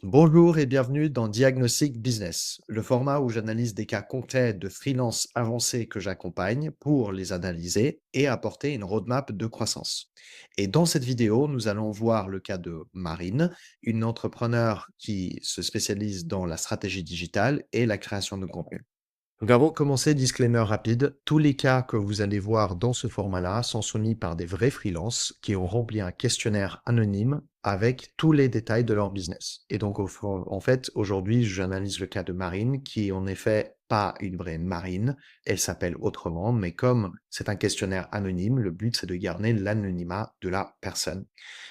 Bonjour et bienvenue dans Diagnostic Business, le format où j'analyse des cas concrets de freelance avancés que j'accompagne pour les analyser et apporter une roadmap de croissance. Et dans cette vidéo, nous allons voir le cas de Marine, une entrepreneur qui se spécialise dans la stratégie digitale et la création de contenu. Donc avant de commencer, disclaimer rapide, tous les cas que vous allez voir dans ce format-là sont soumis par des vrais freelances qui ont rempli un questionnaire anonyme avec tous les détails de leur business. Et donc, en fait, aujourd'hui, j'analyse le cas de Marine, qui est en effet pas une vraie Marine, elle s'appelle autrement, mais comme c'est un questionnaire anonyme, le but c'est de garder l'anonymat de la personne.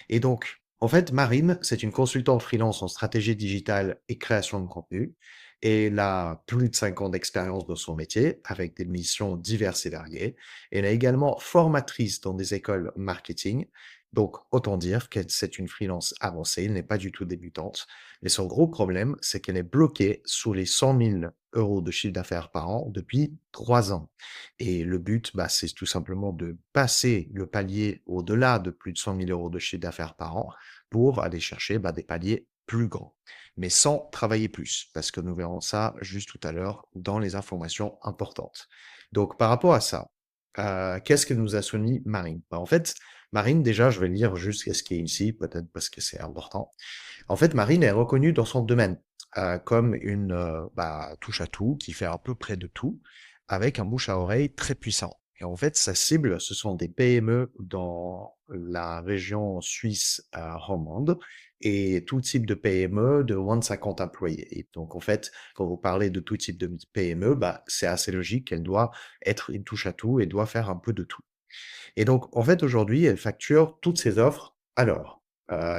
Et donc, en fait, Marine, c'est une consultante freelance en stratégie digitale et création de contenu. Et elle a plus de 5 ans d'expérience dans son métier, avec des missions diverses et variées. Elle est également formatrice dans des écoles marketing. Donc, autant dire que c'est une freelance avancée, elle n'est pas du tout débutante. Mais son gros problème, c'est qu'elle est bloquée sous les 100 000 euros de chiffre d'affaires par an depuis 3 ans. Et le but, bah, c'est tout simplement de passer le palier au-delà de plus de 100 000 euros de chiffre d'affaires par an pour aller chercher bah, des paliers plus grands, mais sans travailler plus, parce que nous verrons ça juste tout à l'heure dans les informations importantes. Donc, par rapport à ça, qu'est-ce que nous a soumis Marine? Bah, en fait, Marine, déjà, je vais lire juste ce qui est ici, peut-être parce que c'est important. En fait, Marine est reconnue dans son domaine comme une bah, touche à tout qui fait à peu près de tout, avec un bouche à oreille très puissant. Et en fait, sa cible, ce sont des PME dans la région suisse romande et tout type de PME de moins de 50 employés. Et donc, en fait, quand vous parlez de tout type de PME, bah, c'est assez logique qu'elle doit être une touche à tout et doit faire un peu de tout. Et donc, en fait, aujourd'hui, elle facture toutes ses offres à l'heure.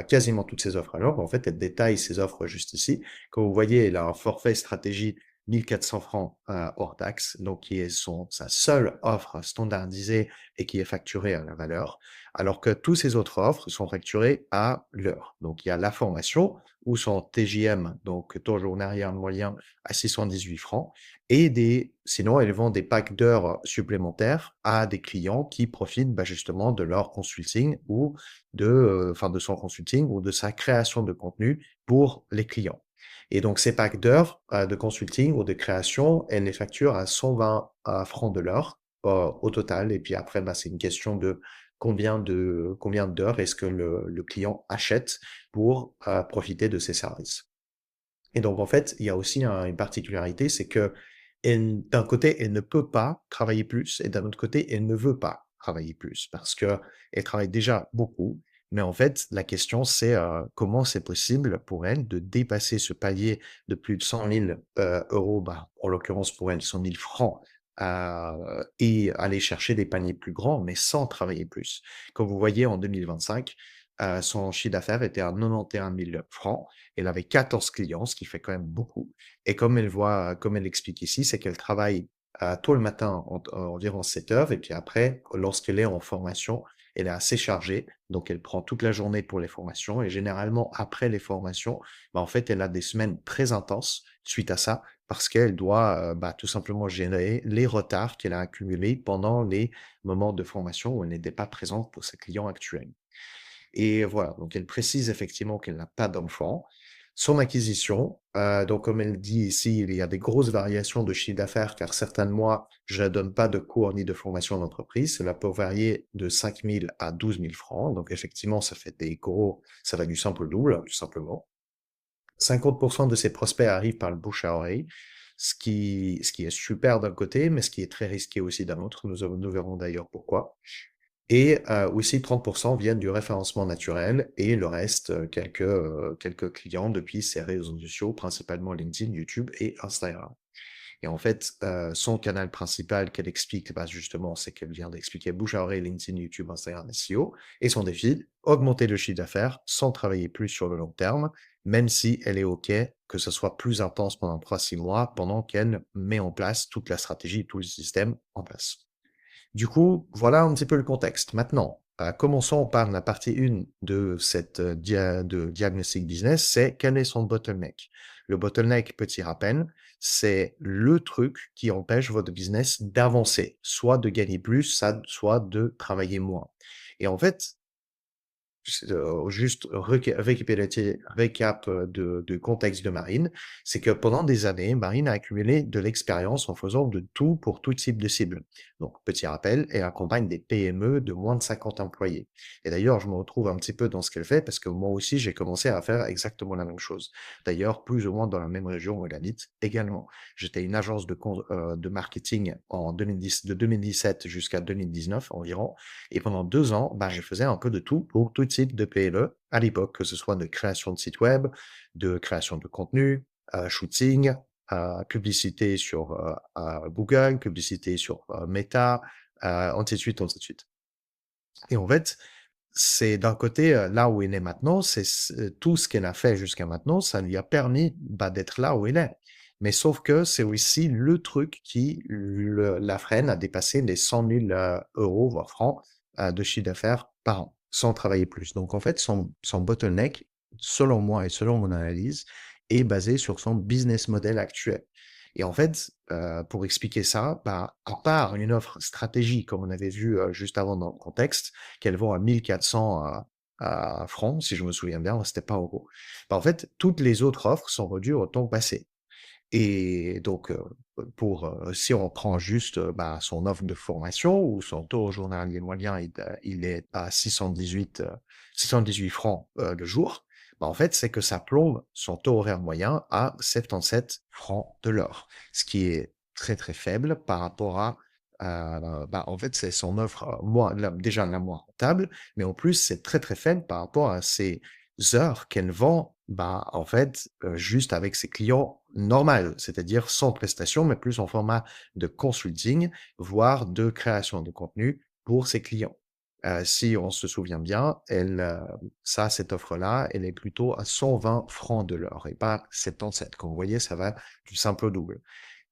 Quasiment toutes ses offres à l'heure. En fait, elle détaille ses offres juste ici. Comme vous voyez, elle a un forfait stratégie 1400 francs hors taxe, donc qui est sa seule offre standardisée et qui est facturée à la valeur, alors que tous ses autres offres sont facturées à l'heure. Donc, il y a la formation où son TJM, donc taux journalier moyen, à 618 francs, et sinon, elles vendent des packs d'heures supplémentaires à des clients qui profitent bah, justement de leur consulting ou de son consulting ou de sa création de contenu pour les clients. Et donc, ces packs d'heures de consulting ou de création, elles les facturent à 120 francs de l'heure au total. Et puis après, bah, c'est une question de combien d'heures est-ce que le client achète pour profiter de ces services. Et donc, en fait, il y a aussi une particularité, c'est que d'un côté, elle ne peut pas travailler plus, et d'un autre côté, elle ne veut pas travailler plus, parce que elle travaille déjà beaucoup. Mais en fait, la question, c'est comment c'est possible pour elle de dépasser ce palier de plus de 100 000 euros, bah, en l'occurrence pour elle, 100 000 francs, et aller chercher des paniers plus grands, mais sans travailler plus. Comme vous voyez, en 2025, son chiffre d'affaires était à 91 000 francs. Elle avait 14 clients, ce qui fait quand même beaucoup. Et comme elle explique ici, c'est qu'elle travaille tôt le matin, environ 7 heures, et puis après, lorsqu'elle est en formation, elle est assez chargée, donc elle prend toute la journée pour les formations, et généralement, après les formations, bah, en fait, elle a des semaines très intenses suite à ça, parce qu'elle doit bah, tout simplement gérer les retards qu'elle a accumulés pendant les moments de formation où elle n'était pas présente pour ses clients actuels. Et voilà, donc elle précise effectivement qu'elle n'a pas d'enfant. Son acquisition, donc comme elle dit ici, il y a des grosses variations de chiffre d'affaires car certains mois, je ne donne pas de cours ni de formation d'entreprise. Cela peut varier de 5 000 à 12 000 francs. Donc effectivement, ça va du simple au double, tout simplement. 50% de ses prospects arrivent par le bouche à oreille, ce qui est super d'un côté, mais ce qui est très risqué aussi d'un autre. Nous verrons d'ailleurs pourquoi. Et aussi 30% viennent du référencement naturel et le reste, quelques clients depuis ses réseaux sociaux, principalement LinkedIn, YouTube et Instagram. Et en fait, son canal principal qu'elle explique, bah, justement, c'est qu'elle vient d'expliquer bouche à oreille, LinkedIn, YouTube, Instagram, SEO. Et son défi, augmenter le chiffre d'affaires sans travailler plus sur le long terme, même si elle est OK que ce soit plus intense pendant 3 6 mois, pendant qu'elle met en place toute la stratégie, tout le système en place. Du coup, voilà un petit peu le contexte. Maintenant, commençons par la partie 1 de cette de Diagnostic Business, c'est quel est son bottleneck. Le bottleneck, petit rappel, c'est le truc qui empêche votre business d'avancer, soit de gagner plus, soit de travailler moins. Et en fait, juste récap de contexte de Marine, c'est que pendant des années, Marine a accumulé de l'expérience en faisant de tout pour tout type de cible. Donc, petit rappel, elle accompagne des PME de moins de 50 employés. Et d'ailleurs, je me retrouve un petit peu dans ce qu'elle fait parce que moi aussi, j'ai commencé à faire exactement la même chose. D'ailleurs, plus ou moins dans la même région où elle habite également. J'étais une agence de marketing de 2017 jusqu'à 2019 environ. Et pendant 2 ans, bah, je faisais un peu de tout pour tout type de PME à l'époque, que ce soit de création de site web, de création de contenu, shooting, publicité sur Google, publicité sur Meta, ainsi de suite, ainsi de suite. Et en fait, c'est d'un côté, là où il est maintenant, tout ce qu'elle a fait jusqu'à maintenant, ça lui a permis, bah, d'être là où il est. Mais sauf que c'est aussi le truc qui la freine à dépasser les 100 000 euros, voire francs, de chiffre d'affaires par an, sans travailler plus. Donc en fait, son bottleneck, selon moi et selon mon analyse, est basé sur son business model actuel. Et en fait, pour expliquer ça, bah, à part une offre stratégie, comme on avait vu juste avant dans le contexte, qu'elle vend à 1400 francs, si je me souviens bien, c'était pas euros. Bah, en fait, toutes les autres offres sont reduites au temps passé. Et donc, si on prend juste bah, son offre de formation ou son taux journalier moyen, il est à 618 francs le jour, bah, en fait, c'est que ça plombe son taux horaire moyen à 77 francs de l'heure, ce qui est très très faible par rapport bah, en fait, c'est son offre déjà la moins rentable, mais en plus, c'est très très faible par rapport à ses heures qu'elle vend, bah, en fait, juste avec ses clients normaux, c'est-à-dire sans prestation, mais plus en format de consulting, voire de création de contenu pour ses clients. Si on se souvient bien, cette offre-là, elle est plutôt à 120 francs de l'heure et pas 77. Comme vous voyez, ça va du simple au double.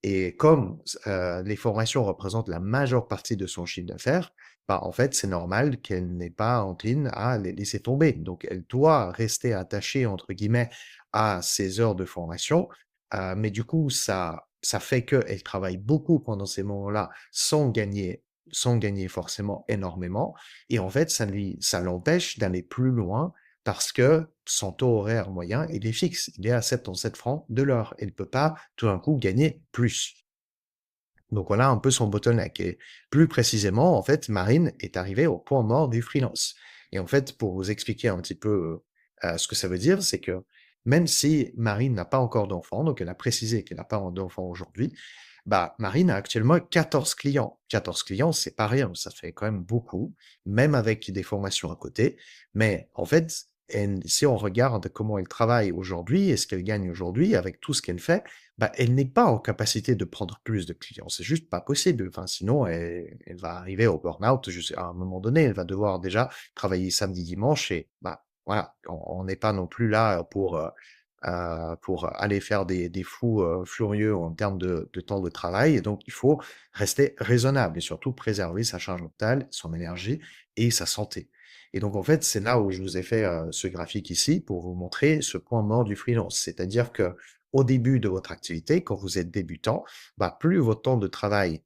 Et comme les formations représentent la majeure partie de son chiffre d'affaires, bah, en fait, c'est normal qu'elle n'ait pas encline à les laisser tomber. Donc, elle doit rester attachée, entre guillemets, à ses heures de formation. Mais du coup, ça fait qu'elle travaille beaucoup pendant ces moments-là sans gagner forcément énormément. Et en fait, ça l'empêche d'aller plus loin parce que son taux horaire moyen, il est fixe. Il est à 77 francs de l'heure. Elle ne peut pas tout d'un coup gagner plus. Donc voilà un peu son bottleneck. Et plus précisément, en fait, Marine est arrivée au point mort du freelance. Et en fait, pour vous expliquer un petit peu ce que ça veut dire, c'est que même si Marine n'a pas encore d'enfant, donc elle a précisé qu'elle n'a pas d'enfant aujourd'hui, bah, Marine a actuellement 14 clients. 14 clients, c'est pas rien, ça fait quand même beaucoup, même avec des formations à côté. Mais en fait, si on regarde comment elle travaille aujourd'hui et ce qu'elle gagne aujourd'hui avec tout ce qu'elle fait, bah, elle n'est pas en capacité de prendre plus de clients. C'est juste pas possible. Enfin, sinon, elle va arriver au burn-out. À un moment donné, elle va devoir déjà travailler samedi, dimanche et bah, voilà, on n'est pas non plus là pour aller faire des fous furieux en termes de temps de travail. Et donc, il faut rester raisonnable et surtout préserver sa charge mentale, son énergie et sa santé. Et donc, en fait, c'est là où je vous ai fait ce graphique ici pour vous montrer ce point mort du freelance. C'est-à-dire que au début de votre activité, quand vous êtes débutant, bah, plus votre temps de travail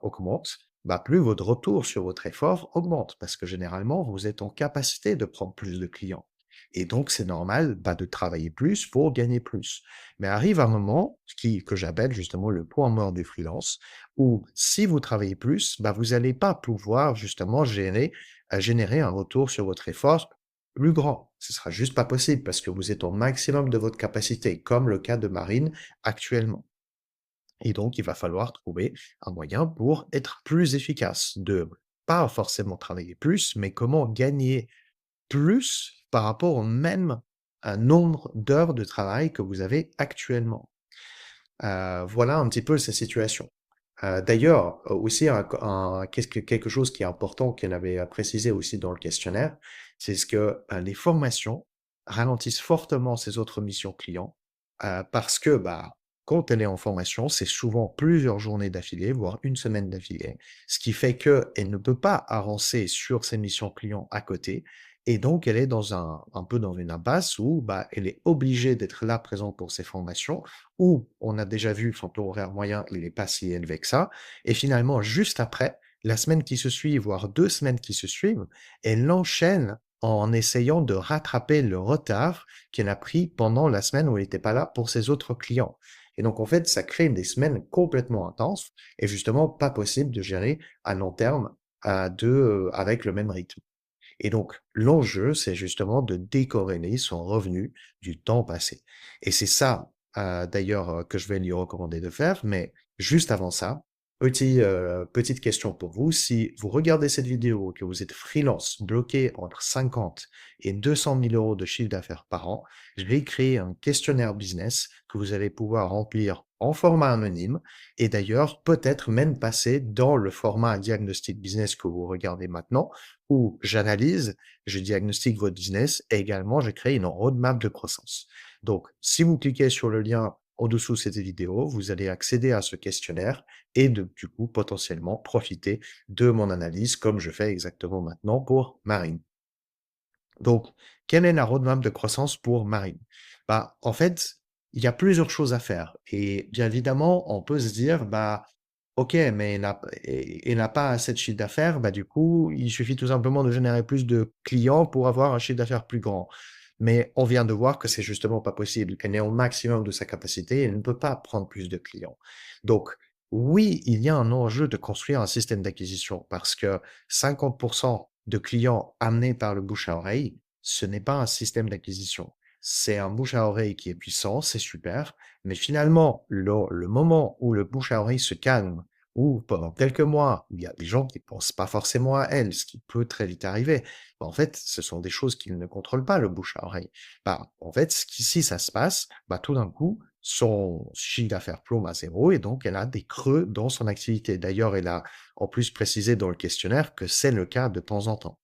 augmente, bah, plus votre retour sur votre effort augmente parce que généralement, vous êtes en capacité de prendre plus de clients. Et donc, c'est normal bah, de travailler plus pour gagner plus. Mais arrive un moment que j'appelle justement le point mort du freelance, où si vous travaillez plus, bah, vous n'allez pas pouvoir justement générer un retour sur votre effort plus grand. Ce sera juste pas possible parce que vous êtes au maximum de votre capacité, comme le cas de Marine actuellement. Et donc, il va falloir trouver un moyen pour être plus efficace, de pas forcément travailler plus, mais comment gagner plus par rapport au même nombre d'heures de travail que vous avez actuellement. Voilà un petit peu sa situation. D'ailleurs, aussi quelque chose qui est important qu'elle avait précisé aussi dans le questionnaire, c'est ce que les formations ralentissent fortement ses autres missions clients parce que bah, quand elle est en formation, c'est souvent plusieurs journées d'affilée, voire une semaine d'affilée, ce qui fait qu'elle ne peut pas avancer sur ses missions clients à côté. Et donc, elle est un peu dans une impasse où bah, elle est obligée d'être là présente pour ses formations, où on a déjà vu son taux horaire moyen, il n'est pas si élevé que ça. Et finalement, juste après, la semaine qui se suit, voire 2 semaines qui se suivent, elle enchaîne en essayant de rattraper le retard qu'elle a pris pendant la semaine où elle n'était pas là pour ses autres clients. Et donc, en fait, ça crée des semaines complètement intenses et justement pas possible de gérer à long terme avec le même rythme. Et donc, l'enjeu, c'est justement de décorréler son revenu du temps passé. Et c'est ça, d'ailleurs, que je vais lui recommander de faire. Mais juste avant ça, petite question pour vous. Si vous regardez cette vidéo et que vous êtes freelance, bloqué entre 50 et 200 000 euros de chiffre d'affaires par an, je vais créer un questionnaire business que vous allez pouvoir remplir en format anonyme et d'ailleurs peut-être même passer dans le format diagnostic business que vous regardez maintenant où j'analyse, je diagnostique votre business et également je crée une roadmap de croissance. Donc, si vous cliquez sur le lien au-dessous de cette vidéo, vous allez accéder à ce questionnaire et du coup, potentiellement profiter de mon analyse comme je fais exactement maintenant pour Marine. Donc, quelle est la roadmap de croissance pour Marine? Bah, en fait, il y a plusieurs choses à faire. Et bien évidemment, on peut se dire, bah, ok, mais il n'a pas assez de chiffre d'affaires, bah, du coup, il suffit tout simplement de générer plus de clients pour avoir un chiffre d'affaires plus grand. Mais on vient de voir que c'est justement pas possible, qu'elle est au maximum de sa capacité et elle ne peut pas prendre plus de clients. Donc, oui, il y a un enjeu de construire un système d'acquisition parce que 50% de clients amenés par le bouche à oreille, ce n'est pas un système d'acquisition. C'est un bouche à oreille qui est puissant, c'est super, mais finalement, le moment où le bouche à oreille se calme, ou pendant quelques mois, il y a des gens qui pensent pas forcément à elle, ce qui peut très vite arriver. Bah, en fait, ce sont des choses qu'ils ne contrôlent pas, le bouche à oreille. Bah, en fait, si ça se passe, bah, tout d'un coup, son chiffre d'affaires plombe à zéro et donc elle a des creux dans son activité. D'ailleurs, elle a en plus précisé dans le questionnaire que c'est le cas de temps en temps.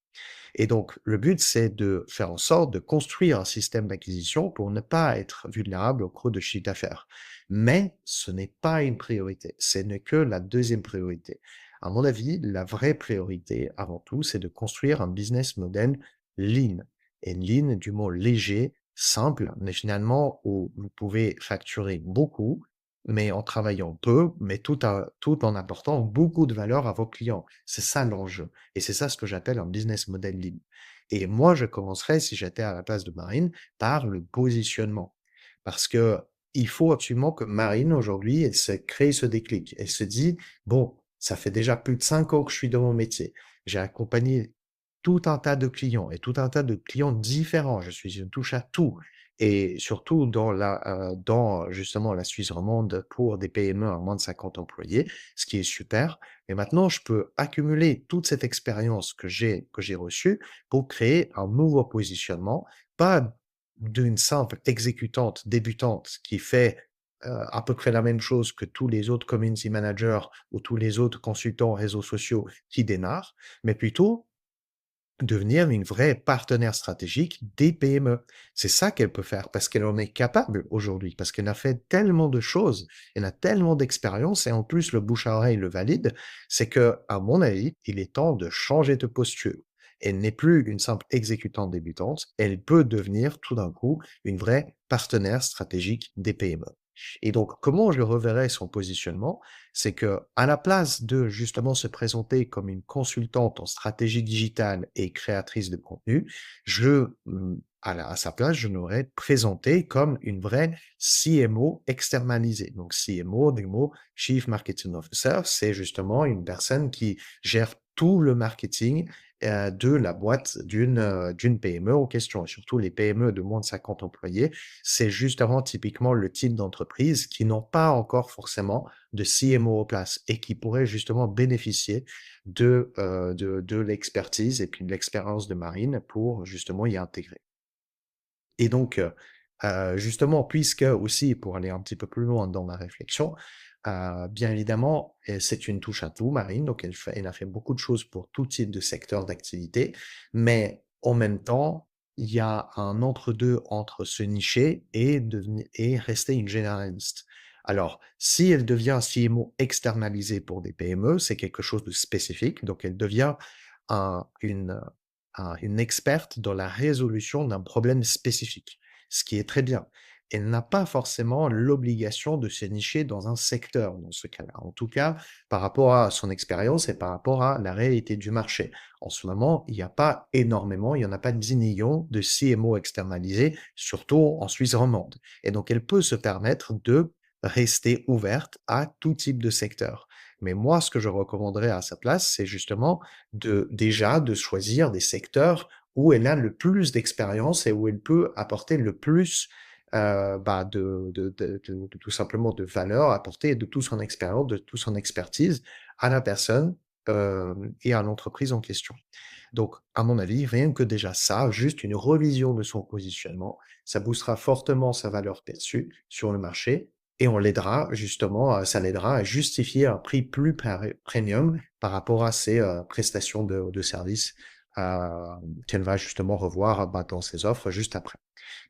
Et donc, le but, c'est de faire en sorte de construire un système d'acquisition pour ne pas être vulnérable au creux de chiffre d'affaires. Mais ce n'est pas une priorité. Ce n'est que la deuxième priorité. À mon avis, la vraie priorité, avant tout, c'est de construire un business model lean. Et lean, du mot léger, simple, mais finalement où vous pouvez facturer beaucoup, mais en travaillant peu, mais tout en apportant beaucoup de valeur à vos clients. C'est ça l'enjeu. Et c'est ça ce que j'appelle un business model lean. Et moi, je commencerais, si j'étais à la place de Marine, par le positionnement. Parce que il faut absolument que Marine, aujourd'hui, elle se crée ce déclic. Elle se dit, bon, ça fait déjà plus de 5 ans que je suis dans mon métier. J'ai accompagné tout un tas de clients et tout un tas de clients différents. Je suis une touche à tout. Et surtout dans justement la Suisse romande pour des PME à moins de 50 employés, ce qui est super. Et maintenant, je peux accumuler toute cette expérience que j'ai reçue pour créer un nouveau positionnement, pas d'une simple exécutante débutante qui fait à peu près la même chose que tous les autres community managers ou tous les autres consultants réseaux sociaux qui démarrent, mais plutôt devenir une vraie partenaire stratégique des PME. C'est ça qu'elle peut faire parce qu'elle en est capable aujourd'hui, parce qu'elle a fait tellement de choses, elle a tellement d'expérience et en plus le bouche à oreille le valide, c'est que, à mon avis, il est temps de changer de posture. Elle n'est plus une simple exécutante débutante, elle peut devenir tout d'un coup une vraie partenaire stratégique des PME. Et donc, comment je reverrai son positionnement? C'est que, à la place de justement se présenter comme une consultante en stratégie digitale et créatrice de contenu, à sa place, je l'aurais présenté comme une vraie CMO externalisée. Donc, CMO, des mots, Chief Marketing Officer, c'est justement une personne qui gère tout le marketing de la boîte d'une PME en question, et surtout les PME de moins de 50 employés. C'est justement typiquement le type d'entreprise qui n'ont pas encore forcément de CMO en place et qui pourraient justement bénéficier de l'expertise et puis de l'expérience de Marine pour justement y intégrer. Et donc, justement, puisque aussi, pour aller un petit peu plus loin dans ma réflexion, bien évidemment, c'est une touche à tout, Marine, donc elle a fait beaucoup de choses pour tout type de secteur d'activité, mais en même temps, il y a un entre-deux entre se nicher et rester une généraliste. Alors, si elle devient CMO externalisée pour des PME, c'est quelque chose de spécifique, donc elle devient un une, une experte dans la résolution d'un problème spécifique, ce qui est très bien. elle n'a pas forcément l'obligation de se nicher dans un secteur dans ce cas-là. En tout cas, par rapport à son expérience et par rapport à la réalité du marché. En ce moment, il n'y a pas énormément, il n'y en a pas 10 millions de CMO externalisés, surtout en Suisse romande. Et donc, elle peut se permettre de rester ouverte à tout type de secteur. Mais moi, ce que je recommanderais à sa place, c'est justement déjà de choisir des secteurs où elle a le plus d'expérience et où elle peut apporter le plus de tout simplement de valeur, apporter de toute son expérience, de toute son expertise à la personne et à l'entreprise en question. Donc, à mon avis, rien que déjà ça, juste une revision de son positionnement, ça boostera fortement sa valeur perçue sur le marché et on l'aidera justement, ça l'aidera à justifier un prix plus premium par rapport à ses prestations de services qu'elle va justement revoir dans ses offres juste après.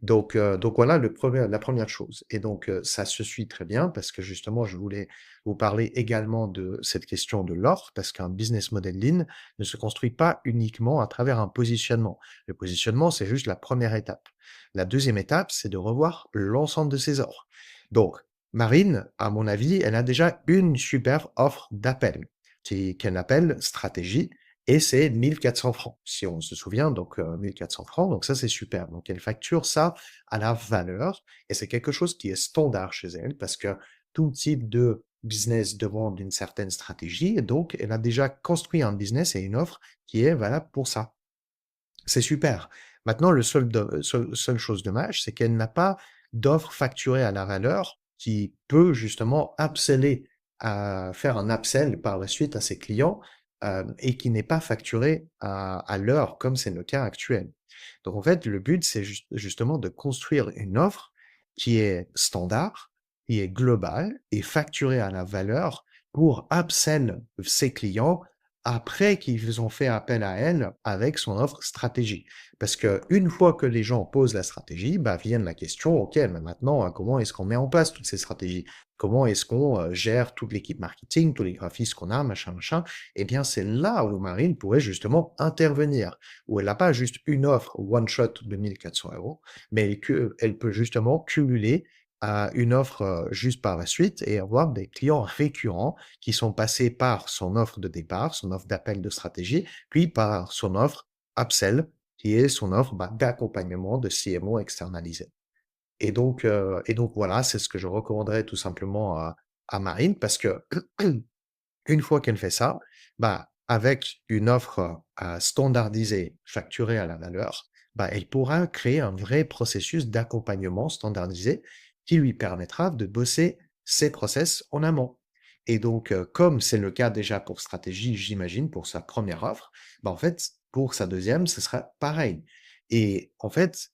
Donc voilà la première chose et donc ça se suit très bien parce que justement je voulais vous parler également de cette question de l'offre parce qu'un business model lean ne se construit pas uniquement à travers un positionnement. Le positionnement, c'est juste la première étape. La deuxième étape, c'est de revoir l'ensemble de ses offres. Donc Marine, à mon avis, elle a déjà une super offre d'appel qu'elle appelle stratégie et c'est 1 400 francs, si on se souvient, donc 1 400 francs, donc ça, c'est super. Donc elle facture ça à la valeur et c'est quelque chose qui est standard chez elle parce que tout type de business demande une certaine stratégie et donc elle a déjà construit un business et une offre qui est valable pour ça. C'est super. Maintenant, seule chose dommage, c'est qu'elle n'a pas d'offre facturée à la valeur qui peut justement upseller, faire un upsell par la suite à ses clients, et qui n'est pas facturée à l'heure comme c'est le cas actuel. Donc en fait, le but, c'est justement de construire une offre qui est standard, qui est globale et facturée à la valeur pour upsell ses clients après qu'ils ont fait appel à elle avec son offre stratégie. Parce que une fois que les gens posent la stratégie, bah, vienne la question, OK, mais maintenant, comment est-ce qu'on met en place toutes ces stratégies? Comment est-ce qu'on gère toute l'équipe marketing, tous les graphistes qu'on a, machin, machin? Eh bien, c'est là où Marine pourrait justement intervenir, où elle n'a pas juste une offre one shot de 1 400 €, mais elle peut justement cumuler une offre juste par la suite et avoir des clients récurrents qui sont passés par son offre de départ, son offre d'appel de stratégie, puis par son offre upsell, qui est son offre d'accompagnement de CMO externalisé. Et donc voilà, c'est ce que je recommanderais tout simplement à Marine parce que une fois qu'elle fait ça, bah, avec une offre standardisée, facturée à la valeur, bah, elle pourra créer un vrai processus d'accompagnement standardisé qui lui permettra de bosser ses process en amont. Et donc, comme c'est le cas déjà pour stratégie, j'imagine, pour sa première offre, bah, en fait, pour sa deuxième, ce sera pareil. Et en fait,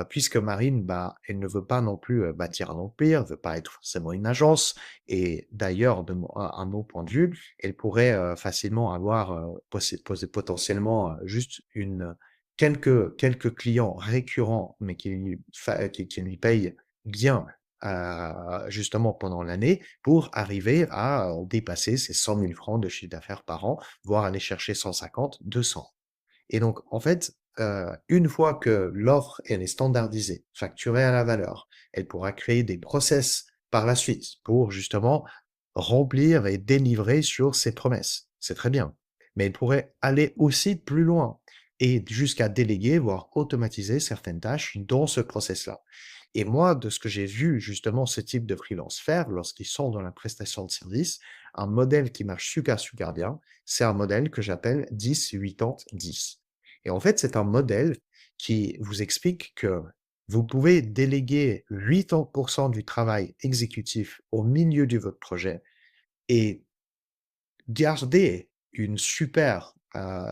puisque Marine, bah, elle ne veut pas non plus bâtir un empire, elle veut pas être forcément une agence, et d'ailleurs, à mon point de vue, elle pourrait facilement avoir potentiellement juste quelques clients récurrents, mais qui lui payent bien justement pendant l'année pour arriver à dépasser ces 100 000 francs de chiffre d'affaires par an, voire aller chercher 150, 200. Et donc, en fait, une fois que l'offre, elle est standardisée, facturée à la valeur, elle pourra créer des process par la suite pour justement remplir et délivrer sur ses promesses. C'est très bien. Mais elle pourrait aller aussi plus loin et jusqu'à déléguer, voire automatiser certaines tâches dans ce process-là. Et moi, de ce que j'ai vu justement ce type de freelance faire lorsqu'ils sont dans la prestation de service, un modèle qui marche super, super bien, c'est un modèle que j'appelle 10-80-10. Et en fait, c'est un modèle qui vous explique que vous pouvez déléguer 80% du travail exécutif au milieu de votre projet et garder une super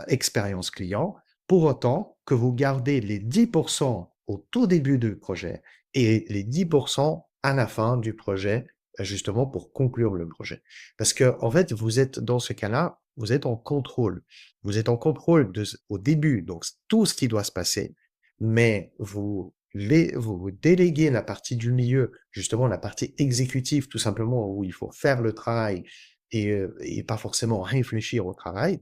expérience client, pour autant que vous gardez les 10% au tout début du projet et les 10% à la fin du projet, justement pour conclure le projet. Parce que en fait, vous êtes dans ce cas-là, vous êtes en contrôle. Vous êtes en contrôle au début, donc tout ce qui doit se passer, mais vous déléguez la partie du milieu, justement la partie exécutive, tout simplement, où il faut faire le travail, et pas forcément réfléchir au travail.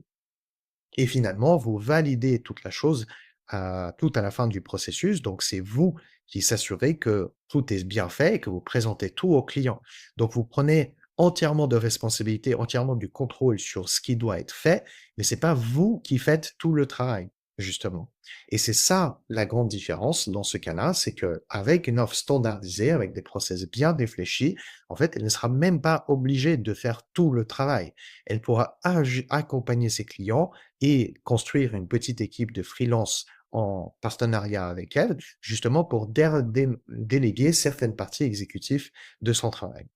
Et finalement, vous validez toute la chose tout à la fin du processus. Donc, c'est vous qui s'assurer que tout est bien fait et que vous présentez tout au client. Donc vous prenez entièrement de responsabilité, entièrement du contrôle sur ce qui doit être fait, mais c'est pas vous qui faites tout le travail, justement. Et c'est ça la grande différence dans ce cas-là, c'est que avec une offre standardisée, avec des process bien réfléchis, en fait, elle ne sera même pas obligée de faire tout le travail. Elle pourra accompagner ses clients et construire une petite équipe de freelance en partenariat avec elle, justement pour déléguer certaines parties exécutives de son travail.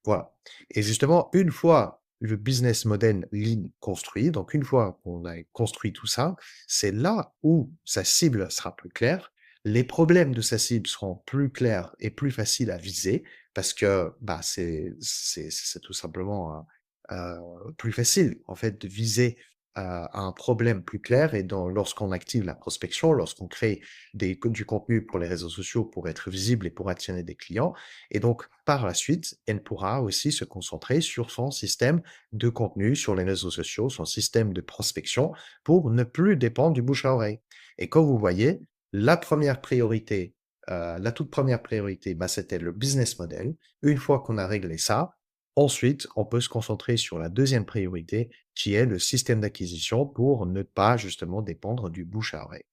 Voilà. Et justement, une fois le business model lean construit, donc une fois qu'on a construit tout ça, c'est là où sa cible sera plus claire. Les problèmes de sa cible seront plus clairs et plus faciles à viser parce que bah, c'est tout simplement plus facile en fait de viser un problème plus clair et lorsqu'on active la prospection, lorsqu'on crée du contenu pour les réseaux sociaux pour être visible et pour attirer des clients, et donc, par la suite, elle pourra aussi se concentrer sur son système de contenu sur les réseaux sociaux, son système de prospection, pour ne plus dépendre du bouche à oreille. Et comme vous voyez, la première priorité, la toute première priorité, bah, c'était le business model. Une fois qu'on a réglé ça, ensuite, on peut se concentrer sur la deuxième priorité, qui est le système d'acquisition pour ne pas justement dépendre du bouche à oreille.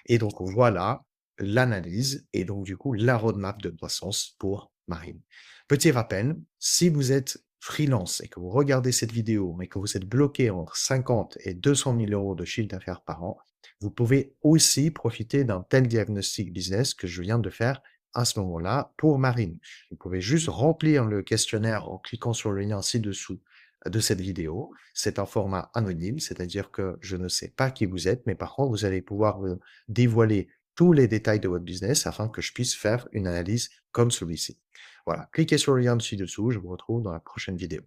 Et donc, voilà l'analyse et donc du coup la roadmap de croissance pour Marine. Petit rappel, si vous êtes freelance et que vous regardez cette vidéo, mais que vous êtes bloqué entre 50 et 200 000 euros de chiffre d'affaires par an, vous pouvez aussi profiter d'un tel diagnostic business que je viens de faire à ce moment-là pour Marine. Vous pouvez juste remplir le questionnaire en cliquant sur le lien ci-dessous de cette vidéo. C'est un format anonyme, c'est-à-dire que je ne sais pas qui vous êtes, mais par contre, vous allez pouvoir me dévoiler tous les détails de votre business afin que je puisse faire une analyse comme celui-ci. Voilà, cliquez sur le lien ci-dessous, je vous retrouve dans la prochaine vidéo.